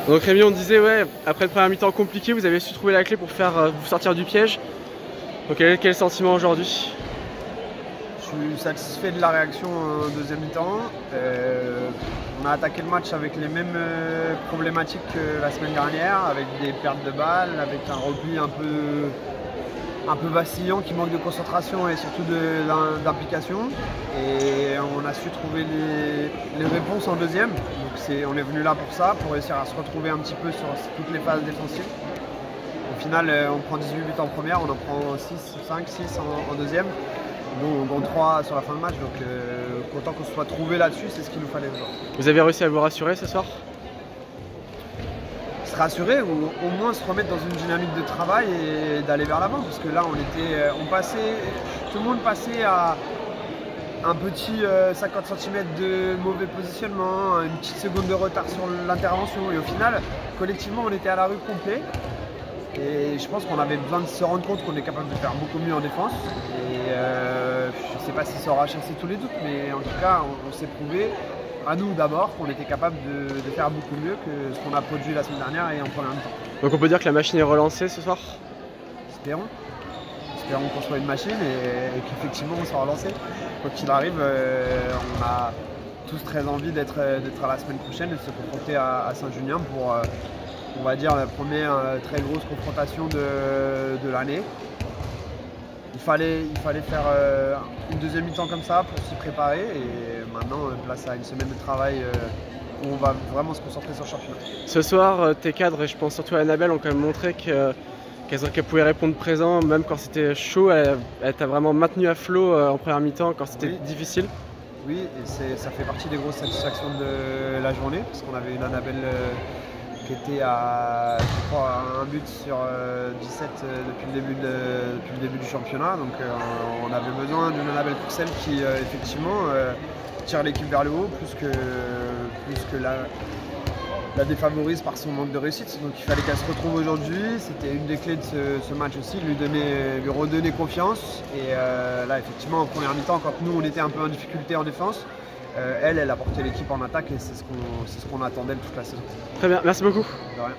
Donc Rémi, on disait, ouais, après le premier mi-temps compliqué, vous avez su trouver la clé pour faire vous sortir du piège. Donc quel sentiment aujourd'hui? Je suis satisfait de la réaction en deuxième mi-temps. On a attaqué le match avec les mêmes problématiques que la semaine dernière, avec des pertes de balles, avec un repli un peu vacillant qui manque de concentration et surtout d'implication. Et on a su trouver les réponses en deuxième. Donc on est venu là pour ça, pour réussir à se retrouver un petit peu sur toutes les phases défensives. Au final, on prend 18 buts en première, on en prend 5, 6 en deuxième. Dont 3 sur la fin de match, donc content qu'on se soit trouvé là-dessus, c'est ce qu'il nous fallait aujourd'hui. Vous avez réussi à vous rassurer ce soir? Se rassurer ou au moins se remettre dans une dynamique de travail et d'aller vers l'avant, parce que là tout le monde passait à un petit 50 cm de mauvais positionnement, une petite seconde de retard sur l'intervention, et au final, collectivement, on était à la rue complet. Et je pense qu'on avait besoin de se rendre compte qu'on est capable de faire beaucoup mieux en défense. Et je ne sais pas si ça aura chassé tous les doutes, mais en tout cas, on s'est prouvé, à nous d'abord, qu'on était capable de faire beaucoup mieux que ce qu'on a produit la semaine dernière et en première mi-temps. Donc on peut dire que la machine est relancée ce soir? Espérons. Espérons qu'on soit une machine et qu'effectivement on sera relancé. Quoi qu'il arrive, on a tous très envie d'être à la semaine prochaine et de se confronter à Saint-Junien pour, on va dire, la première très grosse confrontation de l'année. Il fallait faire une deuxième mi-temps comme ça pour s'y préparer, et maintenant place à une semaine de travail où on va vraiment se concentrer sur le championnat. Ce soir, tes cadres, et je pense surtout à Annabelle, ont quand même montré qu'elle pouvait répondre présent même quand c'était chaud. Elle t'a vraiment maintenu à flot en première mi-temps quand c'était difficile. Oui, et ça fait partie des grosses satisfactions de la journée, parce qu'on avait une Annabelle qui était à, je crois, un but sur 17 depuis le début du championnat. Donc on avait besoin d'une Annabelle Courcelles qui effectivement tire l'équipe vers le haut, plus que la défavorise par son manque de réussite. Donc il fallait qu'elle se retrouve aujourd'hui. C'était une des clés de ce match aussi, lui redonner confiance. Et là, effectivement, en première mi-temps, quand nous on était un peu en difficulté en défense, elle a porté l'équipe en attaque, et c'est ce qu'on attendait de toute la saison. Très bien, merci beaucoup. De rien.